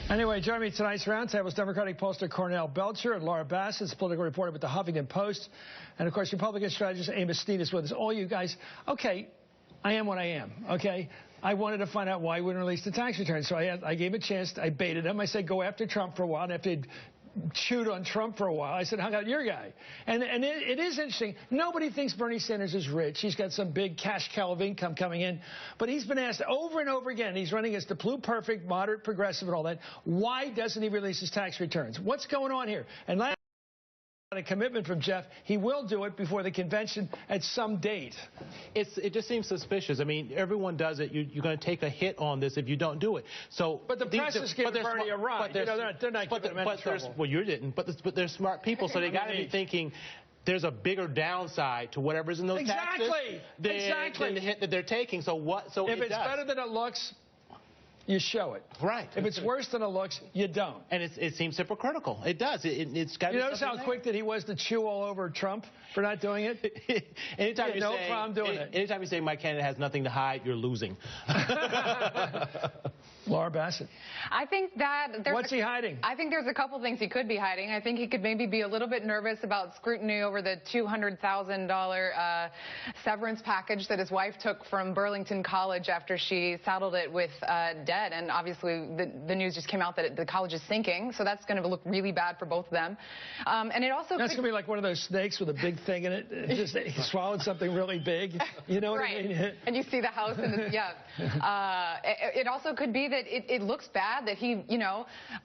Anyway, joining me tonight's roundtable is Democratic pollster Cornell Belcher and Laura Bassett, political reporter with the Huffington Post, and of course Republican strategist Amos Snead is with us. All you guys, okay, I am what I am, okay? I wanted to find out why he wouldn't release the tax returns, so I gave him a chance. I baited him. I said, go after Trump for a while, and after he'd chewed on Trump for a while, I said, how about your guy? And it is interesting. Nobody thinks Bernie Sanders is rich. He's got some big cash cow of income coming in. But he's been asked over and over again, he's running as the pluperfect, moderate, progressive, and all that. Why doesn't he release his tax returns? What's going on here? And last a commitment from Jeff, he will do it before the convention at some date. It just seems suspicious. I mean, everyone does it. You're going to take a hit on this if you don't do it. So, but the press is giving Bernie a ride. They're not giving him any trouble. Well, you didn't. But they're smart people, so they got to be thinking there's a bigger downside to whatever's in those taxes than the hit that they're taking. So what? So if it's better than it looks, you show it. Right. If it's worse than it looks, you don't. And it seems hypocritical. It does. It's got. You notice how quick that he was to chew all over Trump for not doing it? Anytime you no say, problem doing it. Anytime you say my candidate has nothing to hide, you're losing. Laura Bassett. I think that there's What's he hiding? I think there's a couple things he could be hiding. I think he could maybe be a little bit nervous about scrutiny over the $200,000 severance package that his wife took from Burlington College after she saddled it with debt. And obviously the news just came out that the college is sinking, so that's going to look really bad for both of them. And it also that's going to be like one of those snakes with a big thing in it. Just he swallowed something really big. You know what I mean? And you see the house and it also could be that it looks bad that he,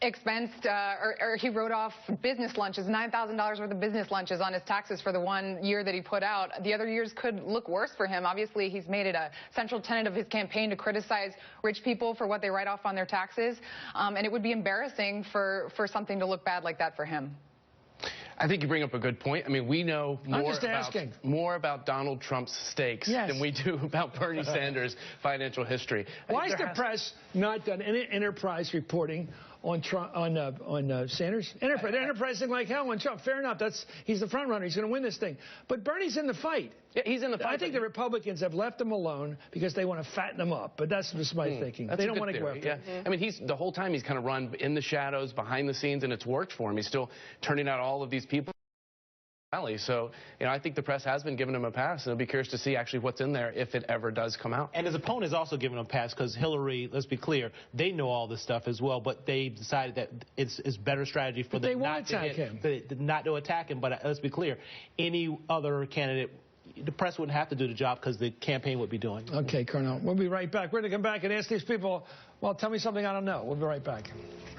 expensed or he wrote off business lunches, $9,000 worth of business lunches on his taxes for the 1 year that he put out. The other years could look worse for him. Obviously, he's made it a central tenet of his campaign to criticize rich people for what they write off on their taxes. And it would be embarrassing for something to look bad like that for him. I think you bring up a good point. I mean, we know more about Donald Trump's stakes than we do about Bernie Sanders' financial history. Why has the press not done any enterprise reporting on Sanders? They're enterprising like hell on Trump. Fair enough. He's the front runner. He's going to win this thing. But Bernie's in the fight. Yeah, he's in the fight. I think the Republicans have left him alone because they want to fatten him up. But that's just my thinking. They don't want to go after him. I mean, the whole time he's kind of run in the shadows, behind the scenes, and it's worked for him. He's still turning out all of these people. So, I think the press has been giving him a pass, and I'll be curious to see actually what's in there if it ever does come out. And his opponent is also giving him a pass because Hillary, let's be clear, they know all this stuff as well, but they decided that it's better strategy for them not to attack him. But let's be clear, any other candidate, the press wouldn't have to do the job because the campaign would be doing. Okay, Colonel, we'll be right back. We're going to come back and ask these people, well, tell me something I don't know. We'll be right back.